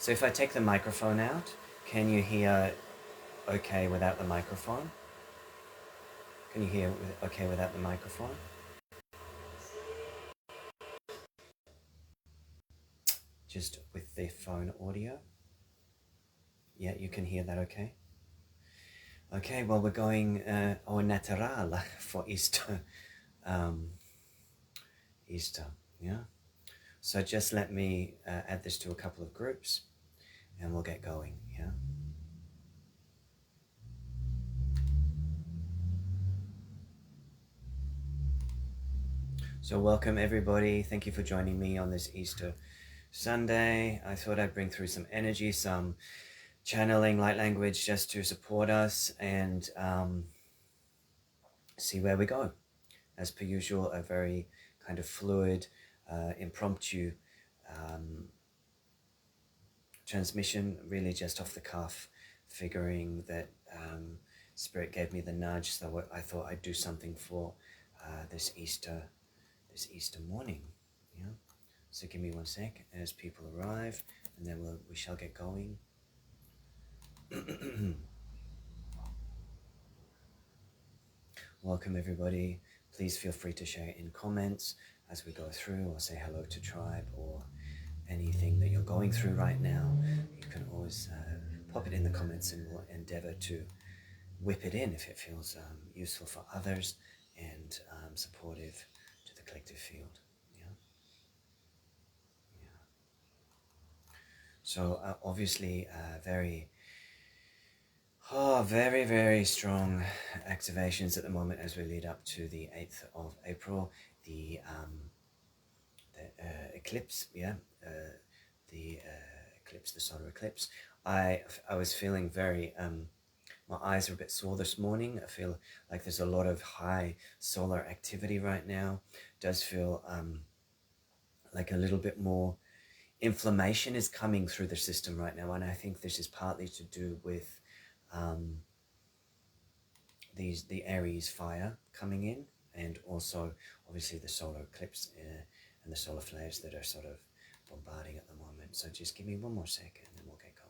So if I take the microphone out, can you hear okay without the microphone? Can you hear okay without the microphone? Just with the phone audio? Yeah, you can hear that okay? Okay, well, we're going au natural for Easter. Easter, yeah? So just let me add this to a couple of groups and we'll get going, yeah? So welcome everybody. Thank you for joining me on this Easter Sunday. I thought I'd bring through some energy, some channeling light language just to support us and see where we go. As per usual, a very kind of fluid, impromptu transmission, really just off the cuff, figuring that Spirit gave me the nudge, so I thought I'd do something for this Easter morning. Yeah. So give me 1 sec as people arrive, and then we shall get going. Welcome everybody. Please feel free to share in comments as we go through, or say hello to tribe, or anything that you're going through right now. You can always pop it in the comments, and we'll endeavor to whip it in if it feels useful for others and supportive to the collective field. Yeah. Yeah. So obviously very, very strong activations at the moment as we lead up to the 8th of April, the eclipse, the eclipse, the solar eclipse. I was feeling very, my eyes are a bit sore this morning. I feel like there's a lot of high solar activity right now. It does feel like a little bit more inflammation is coming through the system right now, and I think this is partly to do with the Aries fire coming in, and also obviously the solar eclipse and the solar flares that are sort of bombarding at the moment. So just give me 1 more second and then we'll get going.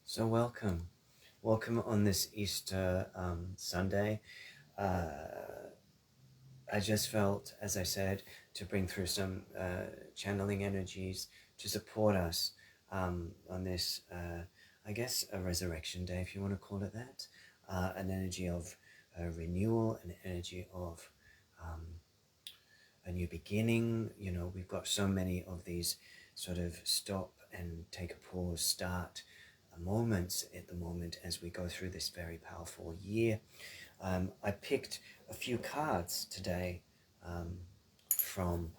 So welcome on this Easter Sunday. I just felt, as I said, to bring through some channeling energies to support us on this, I guess, a resurrection day, if you want to call it that, an energy of renewal, an energy of a new beginning. You know, we've got so many of these sort of stop and take a pause, start moments at the moment as we go through this very powerful year. I picked a few cards today from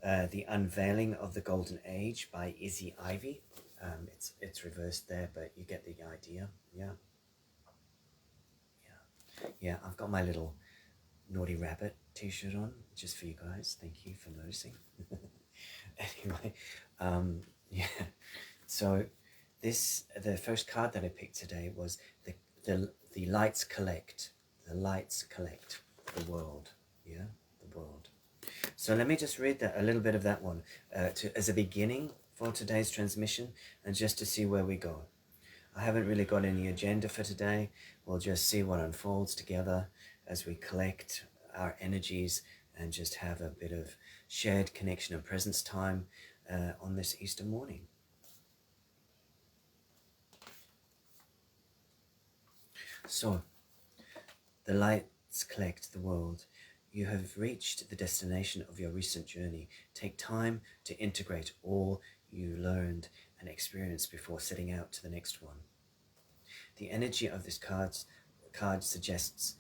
The Unveiling of the Golden Age by Izzy Ivy. It's reversed there, but you get the idea. Yeah, I've got my little Naughty Rabbit t-shirt on just for you guys. Thank you for noticing. Anyway, yeah, so the first card that I picked today was the lights collect. The lights collect the world. Yeah, the world. So let me just read a little bit of that one as a beginning for today's transmission, and just to see where we go. I haven't really got any agenda for today. We'll just see what unfolds together as we collect our energies and just have a bit of shared connection and presence time on this Easter morning. So, the lights collect the world. You have reached the destination of your recent journey. Take time to integrate all you learned and experienced before setting out to the next one. The energy of this card suggests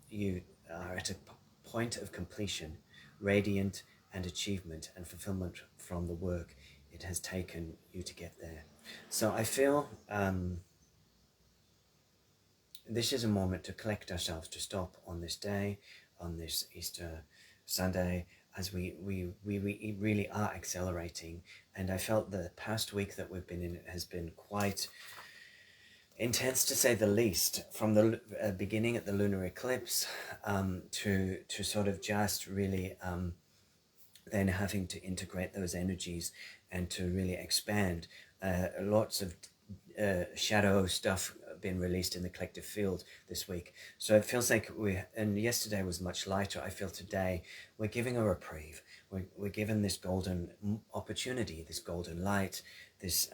you are at a point of completion radiant, and achievement and fulfillment from the work it has taken you to get there. So I feel this is a moment to collect ourselves, to stop on this day, on this Easter Sunday, as we really are accelerating. And I felt the past week that we've been in has been quite intense, to say the least, from the beginning at the lunar eclipse to sort of just really then having to integrate those energies and to really expand. Lots of shadow stuff been released in the collective field this week. So it feels like and yesterday was much lighter. I feel today we're giving a reprieve. We're given this golden opportunity, this golden light, this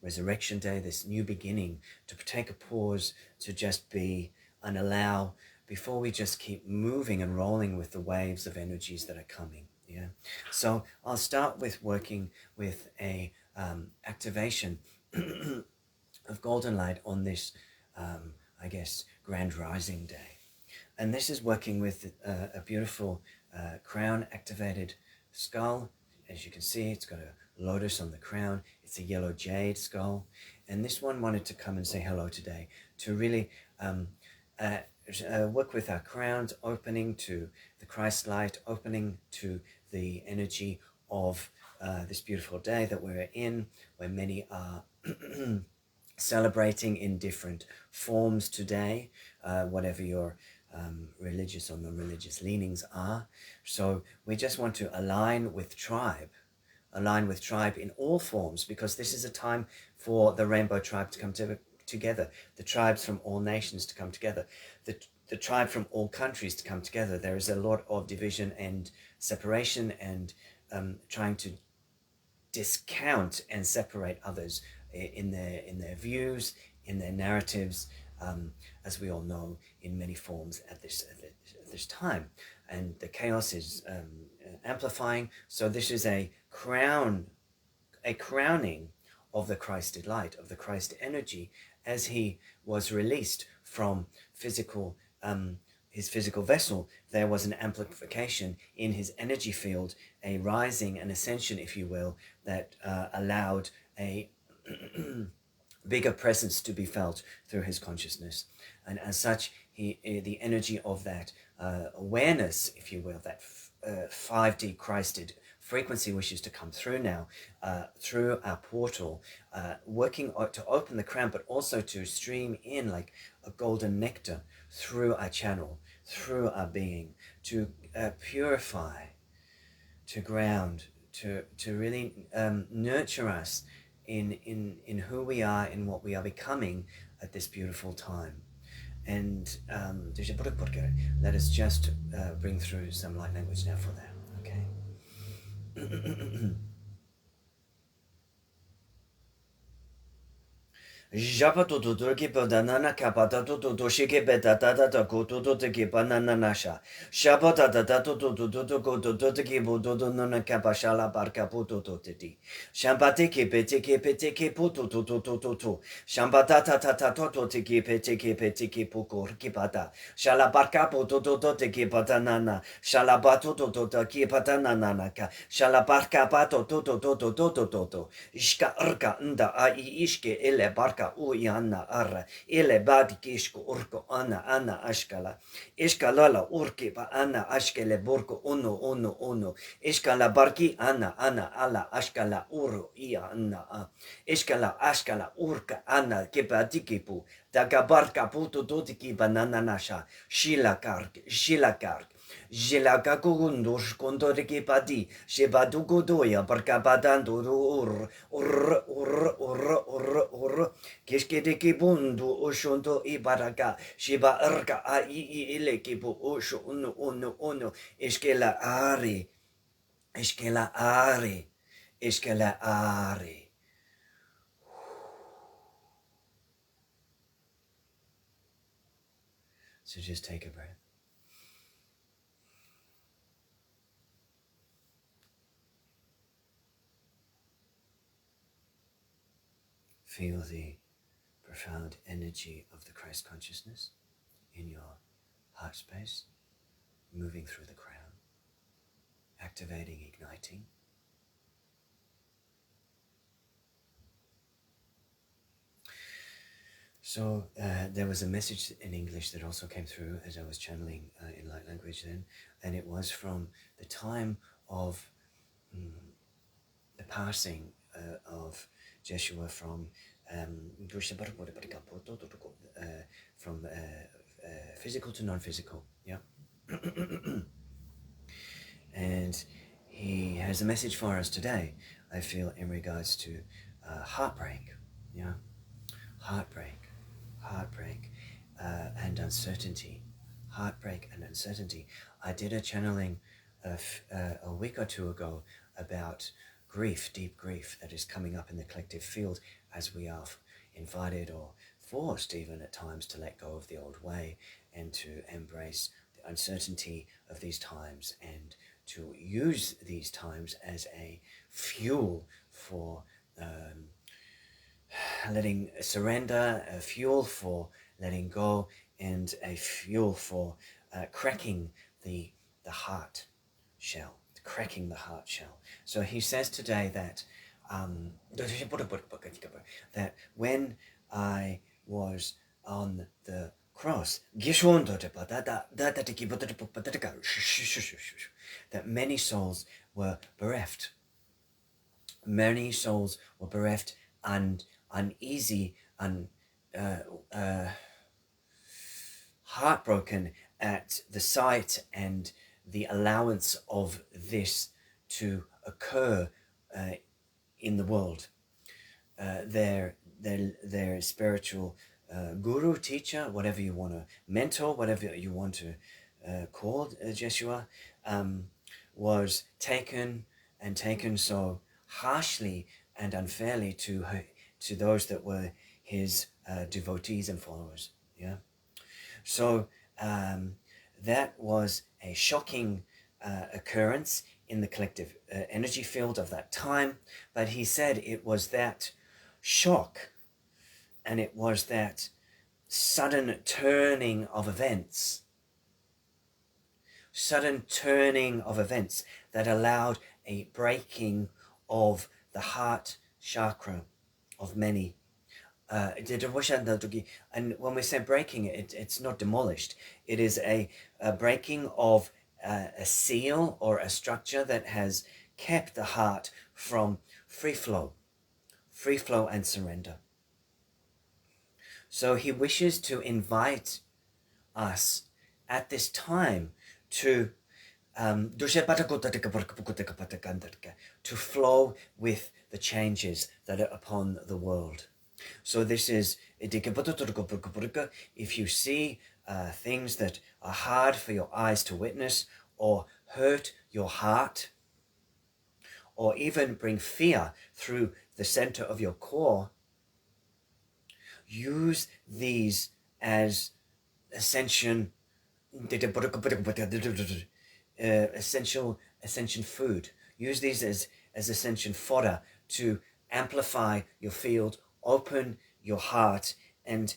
resurrection day, this new beginning, to take a pause, to just be and allow before we just keep moving and rolling with the waves of energies that are coming. Yeah. So I'll start with working with a activation of golden light on this, I guess, grand rising day. And this is working with a beautiful crown activated skull. As you can see, it's got a lotus on the crown. It's a yellow jade skull. And this one wanted to come and say hello today, to really work with our crowns, opening to the Christ light, opening to the energy of this beautiful day that we're in, where many are celebrating in different forms today, whatever your religious or non-religious leanings are. So we just want to align with tribe in all forms, because this is a time for the rainbow tribe to come together, the tribes from all nations to come together, the tribe from all countries to come together. There is a lot of division and separation and trying to discount and separate others in their views, in their narratives, as we all know, in many forms at this time. And the chaos is amplifying. So this is a crowning of the Christed light, of the Christ energy, as he was released from physical his physical vessel. There was an amplification in his energy field, a rising, an ascension, if you will, that allowed a bigger presence to be felt through his consciousness. And as such, the energy of that awareness, if you will, that 5D Christed frequency wishes to come through now, through our portal, working to open the crown, but also to stream in like a golden nectar through our channel, through our being, to purify, to ground, to really nurture us in who we are, in what we are becoming at this beautiful time. And let us just bring through some light language now for that, okay? Japato to turki banana capata to shike betata to go to ki banana nasha. Shabata to go to ki budo nona capashala barca puto to titi. Shambate ki petiki puto to. Shambata tata to tiki petiki puko kipata. Shala barca puto to ki patanana. Shalabato to ki patanana. Shala barca pato to. Ishka urka nda a ishke ele barka uyana arra ele badi kishko urko ana ashkala ishkalala urki ba ana ashkele burko uno ishkala barki ana ala ashkala uru ia ana ishkala ashkala urka ana kipatikipu daga barka puto dotiki banana nasha shilakark Jilaka kugundur kondoriki pati, shebadu godoya, barkabadando kishkedeki bundu oshondo ibaraka, sheba erka a ilekibu osho uno, iskela ari. So just take a breath. Feel the profound energy of the Christ consciousness in your heart space, moving through the crown. activating, igniting. So there was a message in English that also came through as I was channeling in light language then, and it was from the time of the passing of Jeshua from physical to non-physical, yeah. And he has a message for us today, I feel, in regards to heartbreak, yeah, heartbreak, and uncertainty, heartbreak and uncertainty. I did a channeling a week or two ago about grief, deep grief that is coming up in the collective field as we are invited or forced even at times to let go of the old way and to embrace the uncertainty of these times and to use these times as a fuel for letting surrender, a fuel for letting go, and a fuel for cracking the heart shell, cracking the heart shell. So he says today that that when I was on the cross, that many souls were bereft. Many souls were bereft and uneasy and heartbroken at the sight and the allowance of this to occur in the world. Their spiritual guru, teacher, whatever you want to, mentor, whatever you want to call Jeshua, was taken so harshly and unfairly to those that were his devotees and followers. Yeah. So that was a shocking occurrence in the collective energy field of that time. But he said it was that shock and it was that sudden turning of events that allowed a breaking of the heart chakra of many. And when we say breaking, it's not demolished. It is a breaking of a seal or a structure that has kept the heart from free flow and surrender. So he wishes to invite us at this time to flow with the changes that are upon the world. So this is, if you see things that are hard for your eyes to witness or hurt your heart or even bring fear through the center of your core, use these as ascension food. Use these as ascension fodder to amplify your field, open your heart, and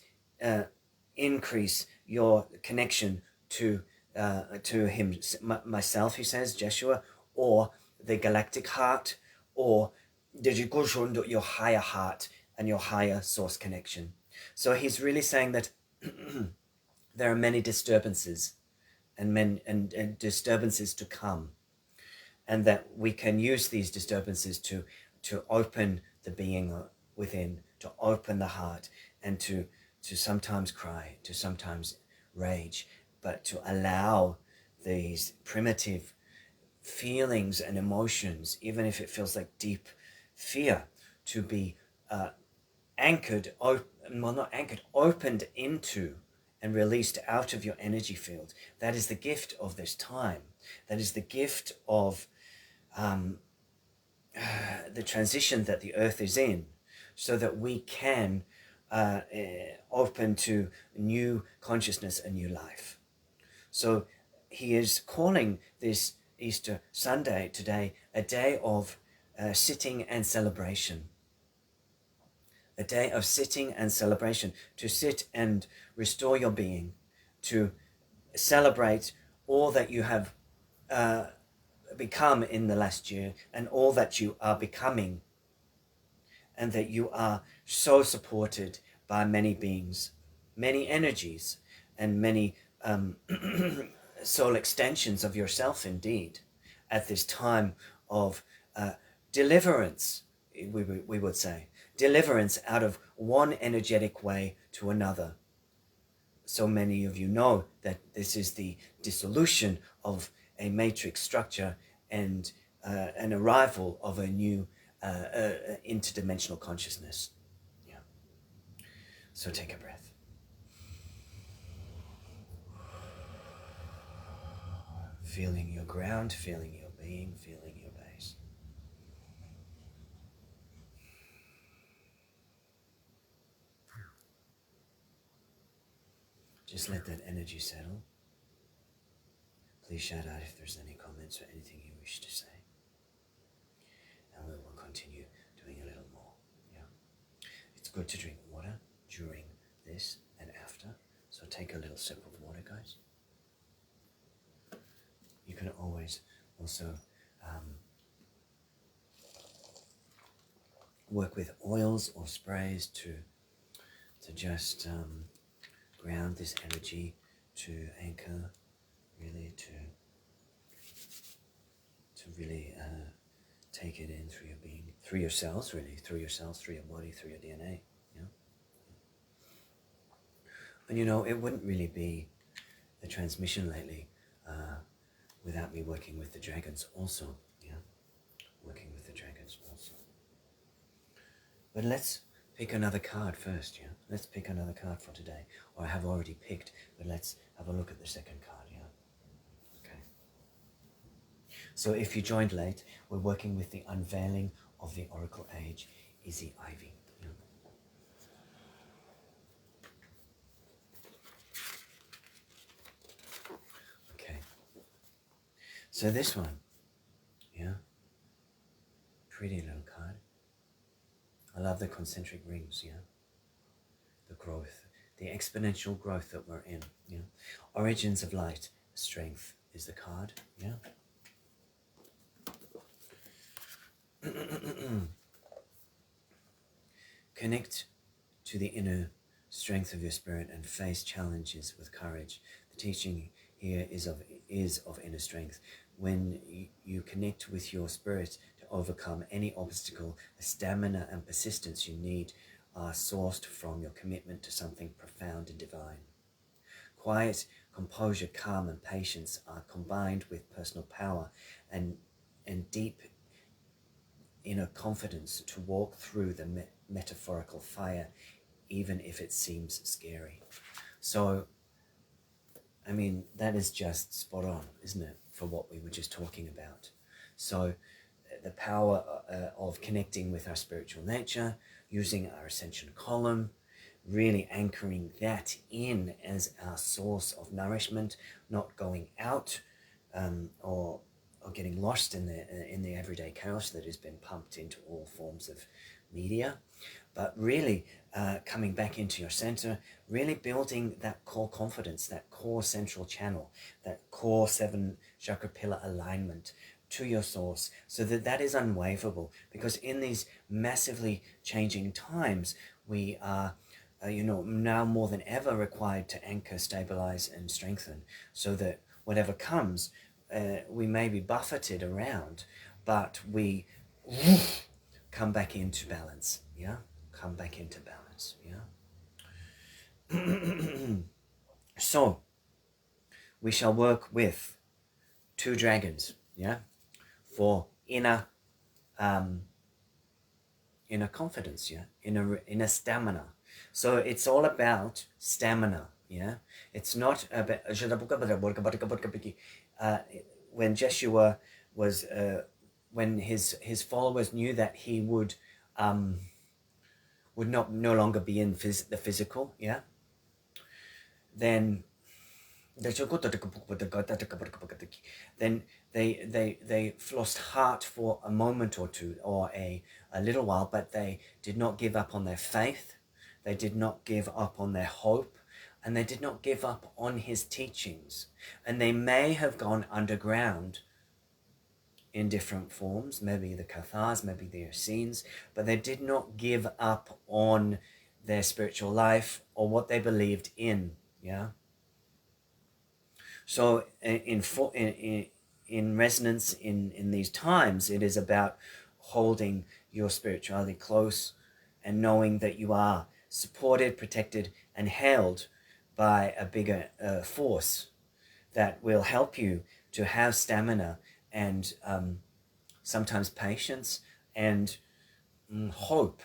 increase your connection to him, myself, he says, Jeshua, or the galactic heart, or your higher heart and your higher source connection. So he's really saying that there are many disturbances and disturbances to come, and that we can use these disturbances to open the being within, to open the heart, and to sometimes cry, to sometimes rage, but to allow these primitive feelings and emotions, even if it feels like deep fear, to be opened into and released out of your energy field. That is the gift of this time. That is the gift of the transition that the earth is in, so that we can open to new consciousness and new life. So he is calling this Easter Sunday today a day of sitting and celebration. A day of sitting and celebration, to sit and restore your being, to celebrate all that you have become in the last year, and all that you are becoming, and that you are so supported by many beings, many energies, and many soul extensions of yourself indeed, at this time of deliverance, we would say. Deliverance out of one energetic way to another. So many of you know that this is the dissolution of a matrix structure and an arrival of a new interdimensional consciousness. Yeah. So take a breath. Feeling your ground, feeling your being, feeling your base. Just let that energy settle. Please shout out if there's any comments or anything you wish to say. And we will continue doing a little more. Yeah. It's good to drink water during this and after. So take a little sip of water, guys. You can always also work with oils or sprays to just ground this energy, to anchor, really to really take it in through your being, through your cells, really, through your cells, through your body, through your DNA. Yeah. And you know, it wouldn't really be the transmission lately without me working with the dragons also. Yeah, working with the dragons also. But let's pick another card first, yeah? Let's pick another card for today. Or I have already picked, but let's have a look at the second card, yeah? Okay. So if you joined late, we're working with the unveiling of the Oracle Age, Izzy Ivy. Yeah? Okay. So this one, yeah? Pretty little card. I love the concentric rings, yeah? The growth, the exponential growth that we're in, yeah? Origins of light, strength is the card, yeah? Connect to the inner strength of your spirit and face challenges with courage. The teaching here is of inner strength. When you connect with your spirit to overcome any obstacle, the stamina and persistence you need are sourced from your commitment to something profound and divine. Quiet, composure, calm, and patience are combined with personal power and deep inner confidence to walk through the metaphorical fire, even if it seems scary. So, I mean, that is just spot on, isn't it, for what we were just talking about. So the power of connecting with our spiritual nature, using our ascension column, really anchoring that in as our source of nourishment, not going out or getting lost in the everyday chaos that has been pumped into all forms of media, but really coming back into your center, really building that core confidence, that core central channel, that core 7 chakra pillar alignment to your source, so that that is unwaverable. Because in these massively changing times, we are now more than ever required to anchor, stabilize, and strengthen, so that whatever comes, we may be buffeted around, but we come back into balance, yeah? Come back into balance, yeah? So, we shall work with 2 dragons, yeah? For inner confidence, yeah? Inner stamina. So it's all about stamina, yeah? It's not about... when Jeshua was... when his followers knew that he would no longer be in the physical, yeah? Then they lost heart for a moment or two, or a little while, but they did not give up on their faith. They did not give up on their hope, and they did not give up on his teachings. And they may have gone underground in different forms, maybe the Cathars, maybe the Essenes, but they did not give up on their spiritual life or what they believed in. Yeah. So in resonance in these times, it is about holding your spirituality close and knowing that you are supported, protected, and held by a bigger force that will help you to have stamina and sometimes patience and hope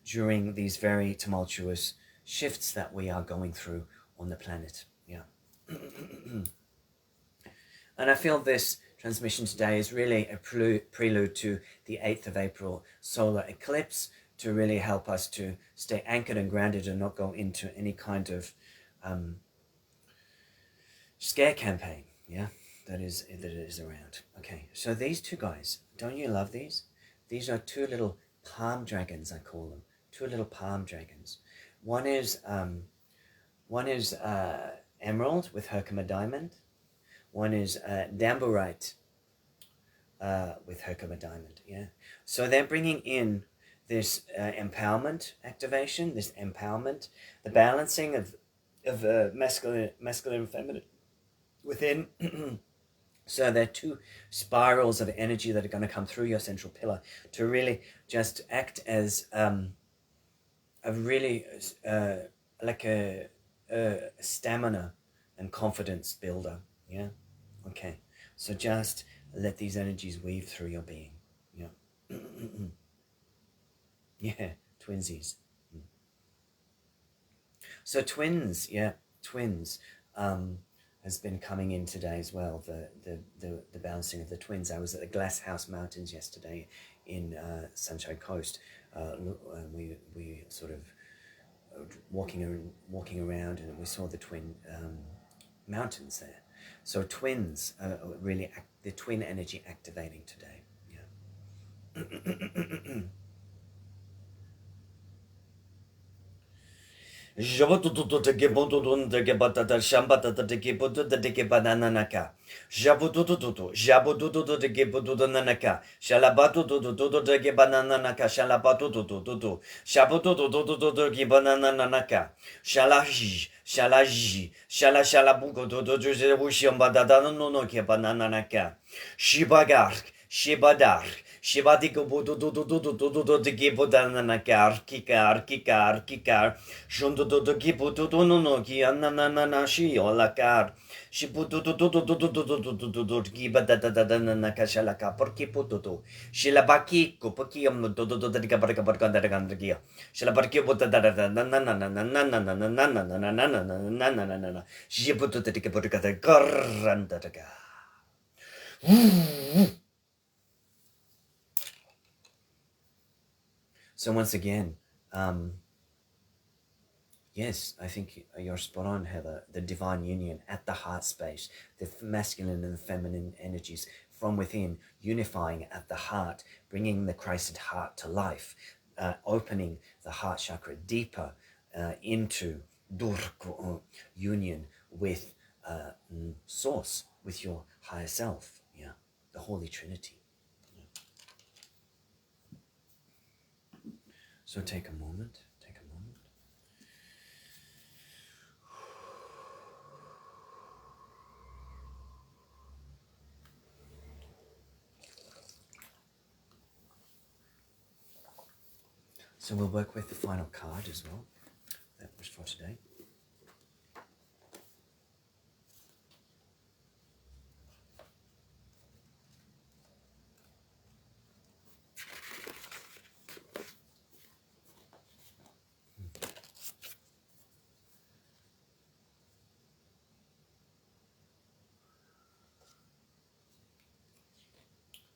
during these very tumultuous shifts that we are going through on the planet. Yeah. And I feel this transmission today is really a prelude to the 8th of April solar eclipse, to really help us to stay anchored and grounded and not go into any kind of scare campaign, yeah, that is around. Okay, so these two guys, don't you love these? These are two little palm dragons, I call them. Two little palm dragons. One is emerald with Herkimer diamond. One is Damburite with Herkimer diamond. Yeah. So they're bringing in this empowerment activation, this empowerment, the balancing of masculine and feminine within. So there are two spirals of energy that are going to come through your central pillar to really just act as a really like a stamina and confidence builder. Yeah. Okay. So just let these energies weave through your being. Yeah. Yeah. Twinsies. So twins. Yeah. Twins. Has been coming in today as well. The bouncing of the twins. I was at the Glass House Mountains yesterday in Sunshine Coast. We sort of walking around, and we saw the twin mountains there. So twins really the twin energy activating today. Yeah. Jabututu de Gebutun de Gebata Shambata de Gebutu de Gebananaka. Jabututu de Gebutu Nanaka. Shalabatu de Gebananaka. Shalabatu Shabutu de Gebananaka. Shalaji. Shalabuko de Wushambada no Kebananaka. Shibadar. Shibadiko budu de Gibodana kikar. Junto do Gibudu no Gianana shi or la car. Shibudu Gibadana Kashalaka Porkiputu. Shilabaki Kupokium do the Gabargabargandagandagia. Shilabarki Shibutu the Gabargata Garandadaga. So once again, yes, I think you're spot on, Heather. The divine union at the heart space, the masculine and the feminine energies from within, unifying at the heart, bringing the Christed heart to life, opening the heart chakra deeper into union with Source, with your higher self, yeah, the Holy Trinity. So take a moment. So we'll work with the final card as well. That was for today.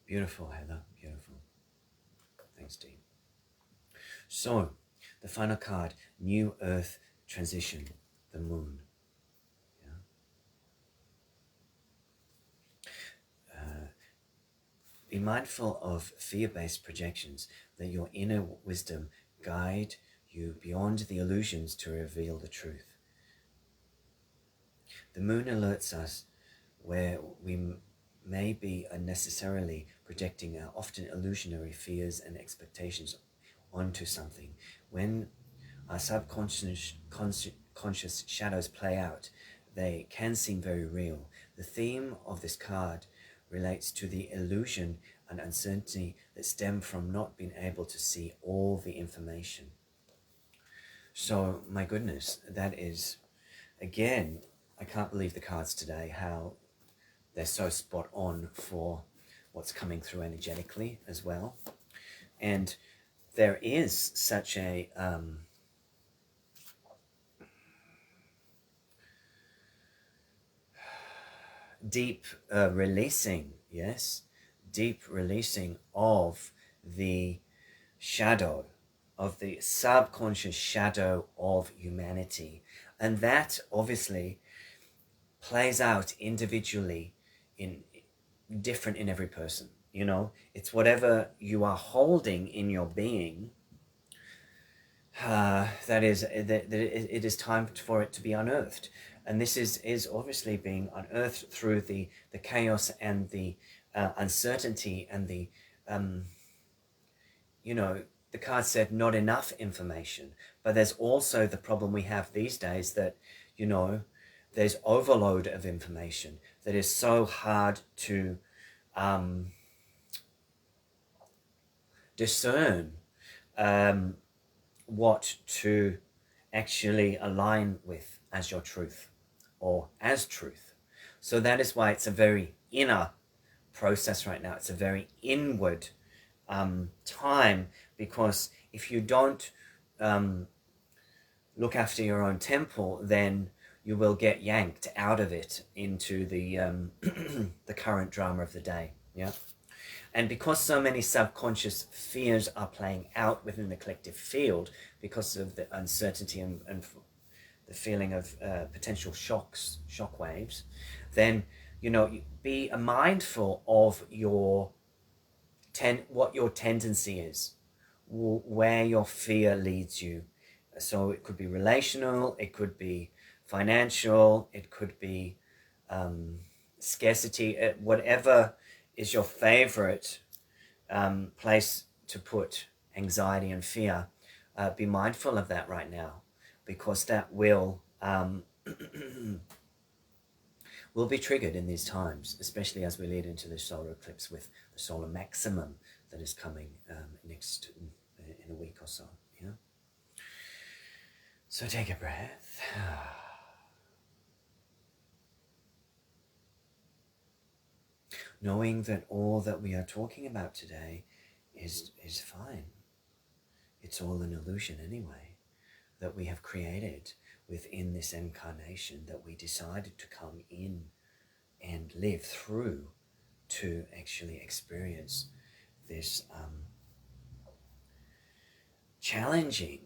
Beautiful, Heather. Beautiful. Thanks, Dean. So, the final card, New Earth Transition, the Moon. Yeah. Be mindful of fear-based projections, that your inner wisdom guide you beyond the illusions to reveal the truth. The moon alerts us where we may be unnecessarily projecting our often illusionary fears and expectations onto something. When our conscious shadows play out, they can seem very real. The theme of this card relates to the illusion and uncertainty that stem from not being able to see all the information. So, my goodness, that is, again, I can't believe the cards today, how they're so spot on for what's coming through energetically as well. And there is such a deep releasing, yes, deep releasing of the shadow, of the subconscious shadow of humanity. And that obviously plays out individually in different in every person. You know, it's whatever you are holding in your being, that it is time for it to be unearthed. And this is obviously being unearthed through the chaos and the uncertainty and the you know, the card said not enough information, but there's also the problem we have these days that, you know, there's overload of information that is so hard to discern what to actually align with as your truth or as truth. So that is why it's a very inner process right now. It's a very inward time, because if you don't look after your own temple, then you will get yanked out of it into the the current drama of the day. Yeah. And because so many subconscious fears are playing out within the collective field, because of the uncertainty and the feeling of potential shock waves, then, you know, be mindful of your what your tendency is, where your fear leads you. So it could be relational, it could be financial, it could be scarcity, whatever is your favorite place to put anxiety and fear. Be mindful of that right now, because that will will be triggered in these times, especially as we lead into the solar eclipse with the solar maximum that is coming next in a week or so. Yeah. So take a breath. Knowing that all that we are talking about today is fine. It's all an illusion anyway, that we have created within this incarnation, that we decided to come in and live through to actually experience this challenging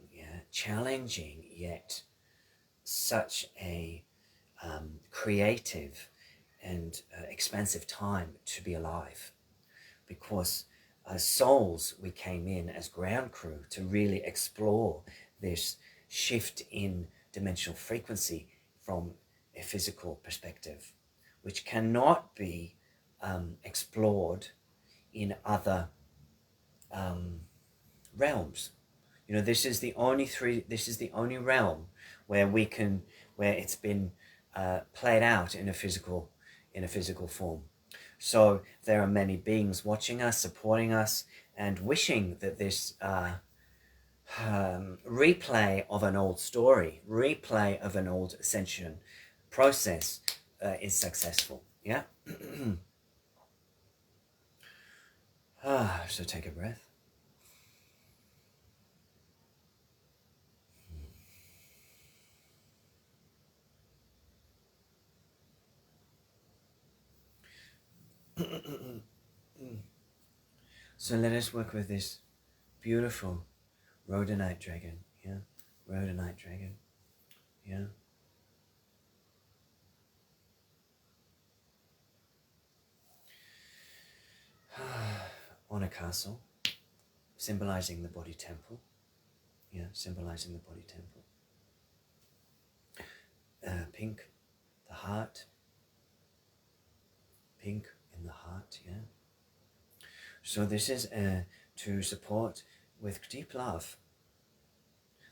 yet such a creative and expansive time to be alive. Because as souls, we came in as ground crew to really explore this shift in dimensional frequency from a physical perspective, which cannot be explored in other realms. You know, this is the only realm where it's been played out in a physical form. So there are many beings watching us, supporting us, and wishing that this replay of an old story, replay of an old ascension process is successful. Yeah. So take a breath. So let us work with this beautiful rhodonite dragon. Yeah, rhodonite dragon. Yeah. On a castle, symbolizing the body temple. Yeah, symbolizing the body temple. Pink, the heart. Pink in the heart. So this is to support with deep love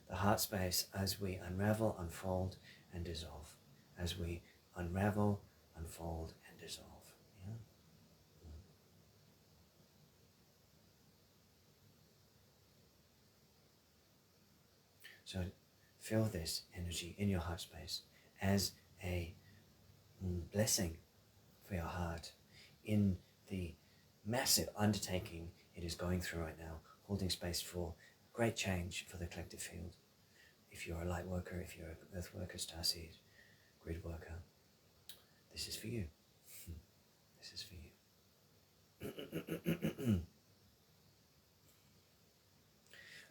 the heart space as we unravel, unfold, and dissolve. As we unravel, unfold, and dissolve. Yeah? So feel this energy in your heart space as a blessing for your heart in the massive undertaking it is going through right now, holding space for great change for the collective field. If you're a light worker, if you're an earth worker, starseed, grid worker, this is for you. This is for you.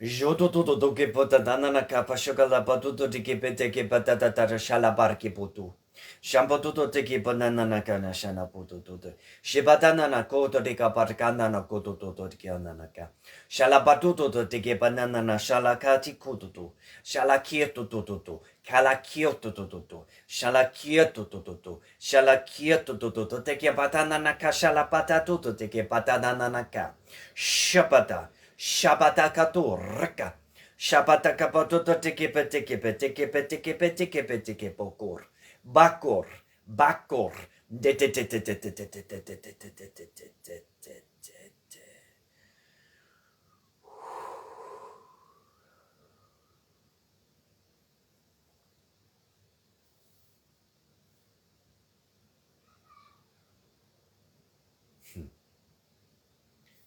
Jodo do que pota danana capa chocolate patuto de que pete que patata tara shalabar que putu. Shampatuto te que banana na cana shana putu tutu. Shibatana na koto de caparcana na koto toto de kiananaka. Shalabatuto te que banana na shalakati kututu. Shalakieto tututu. Kalakioto tututu. Shalakieto tututu. Shalakieto tututu. Te que batana na kashala patatuto te que batana na ka. Shapata. Shabatakato raka. Shabatakapato tekepe tekepe tekepe tekepe tekepe tekepokor. Bakor. Bakor.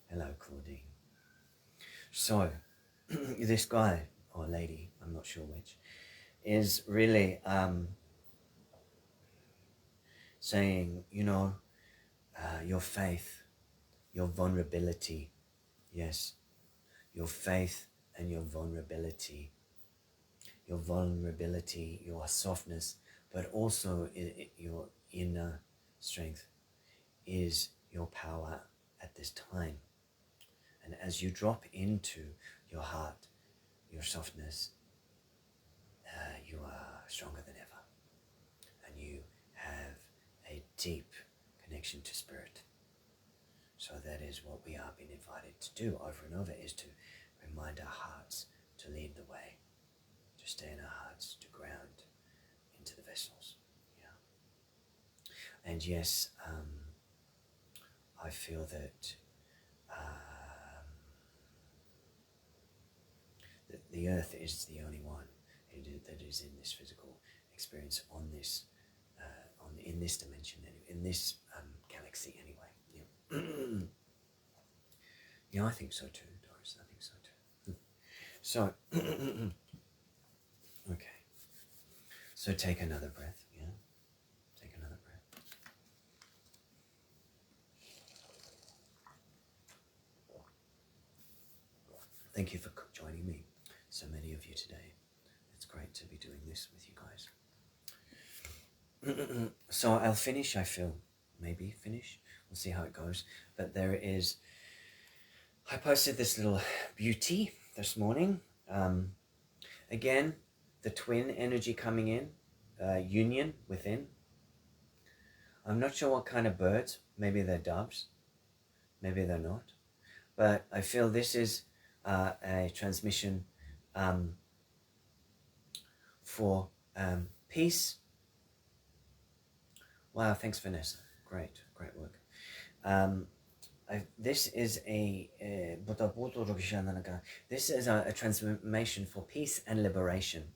Hello, Claudine. So, this guy, or lady, I'm not sure which, is really saying, your faith, your vulnerability, yes, your faith and your vulnerability, your softness, but also your inner strength is your power at this time. And as you drop into your heart, your softness, you are stronger than ever. And you have a deep connection to spirit. So that is what we are being invited to do over and over, is to remind our hearts to lead the way, to stay in our hearts, to ground into the vessels. Yeah. And yes, I feel that the earth is the only one that is in this physical experience on this, in this dimension, in this galaxy anyway. Yeah. Yeah, I think so too, Doris. I think so too. So, okay. So take another breath. Yeah, take another breath. Thank you for joining me, so many of you today. It's great to be doing this with you guys. So I'll finish, I feel. Maybe finish. We'll see how it goes. But I posted this little beauty this morning. Again, the twin energy coming in, union within. I'm not sure what kind of birds. Maybe they're doves. Maybe they're not. But I feel this is a transmission for peace. Wow, thanks, Vanessa. Great work. This is a transformation for peace and liberation.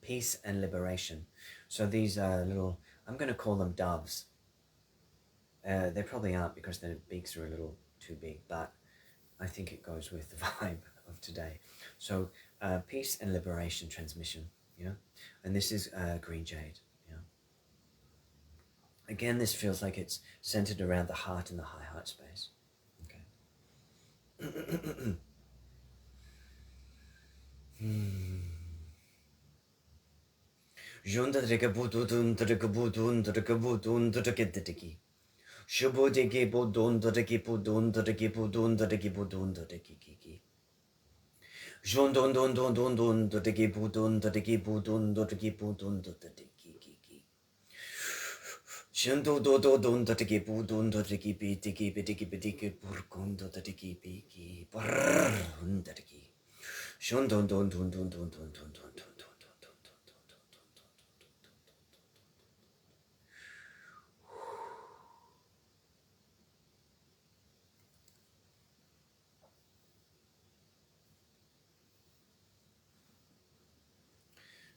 Peace and liberation. So these are little, I'm going to call them doves. They probably aren't because their beaks are a little too big, but I think it goes with the vibe of today. So peace and liberation transmission, yeah? And this is green jade, yeah? Again, this feels like it's centered around the heart and the high heart space, okay? Shubodiki budun dodiki budun dodiki budun dodiki budun dodiki kiki. Jondon don don don don dodiki budun dodiki budun dodiki budun dodiki kiki. Shundo do do don do tiki bu don do tiki bi tiki bi tiki bi tiki burkun do tiki bi ki brrrr do tiki. Shundon don don don don don don don don.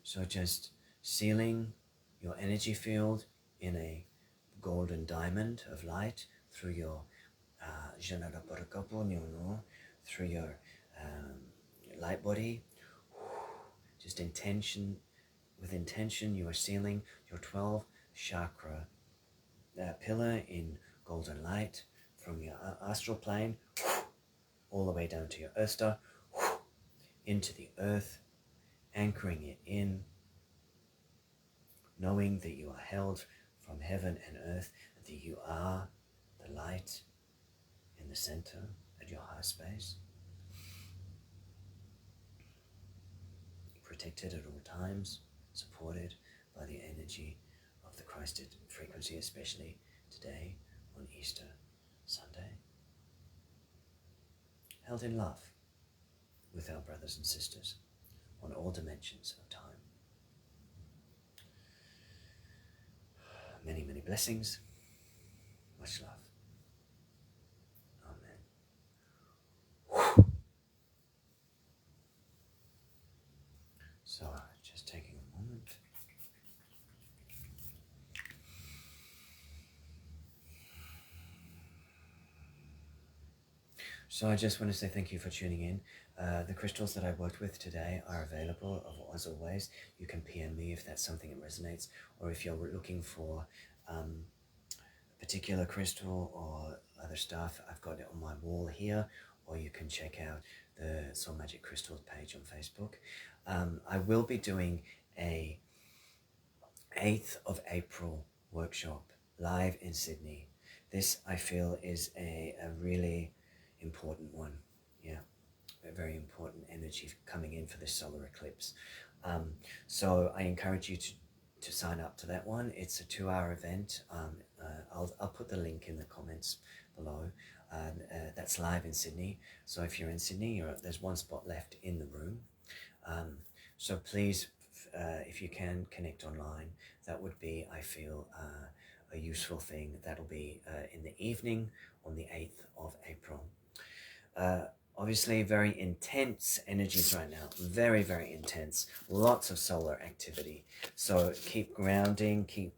So just sealing your energy field in a golden diamond of light through your through your light body. Just intention, with intention, you are sealing your 12 chakra pillar in golden light from your astral plane all the way down to your earth star, into the earth, anchoring it in, knowing that you are held from heaven and earth, that you are the light in the center at your heart space, protected at all times, supported by the energy of the Christed frequency, especially today on Easter Sunday, held in love with our brothers and sisters on all dimensions of time. Many, many blessings. Much love. Amen. So, just taking a moment. So I just want to say thank you for tuning in. The crystals that I worked with today are available as always. You can PM me if that's something that resonates, or if you're looking for a particular crystal or other stuff, I've got it on my wall here, or you can check out the Soul Magic Crystals page on Facebook. I will be doing a 8th of April workshop live in Sydney. This, I feel, is a really important one. Yeah, a very important energy coming in for this solar eclipse. So I encourage you to sign up to that one. It's a 2-hour event. I'll put the link in the comments below. That's live in Sydney. So if you're in Sydney, there's one spot left in the room. So please, if you can connect online, that would be, I feel, a useful thing. That'll be in the evening on the 8th of April. Obviously very intense energies right now, very, very intense, lots of solar activity. So keep grounding, keep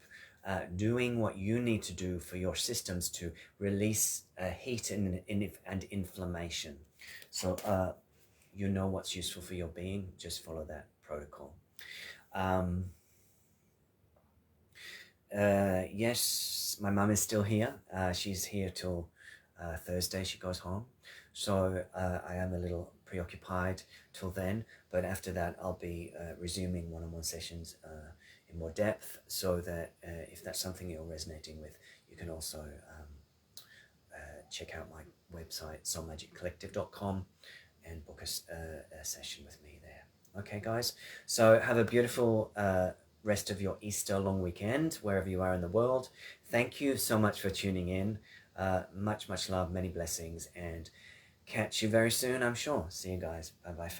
doing what you need to do for your systems to release heat and inflammation. So you know what's useful for your being, just follow that protocol. Yes, my mum is still here. She's here till Thursday, she goes home. So I am a little preoccupied till then, but after that I'll be resuming one-on-one sessions in more depth, so that if that's something you're resonating with, you can also check out my website, soulmagiccollective.com, and book a session with me there. Okay, guys? So have a beautiful rest of your Easter long weekend, wherever you are in the world. Thank you so much for tuning in. Much, much love, many blessings, and catch you very soon, I'm sure. See you guys. Bye-bye for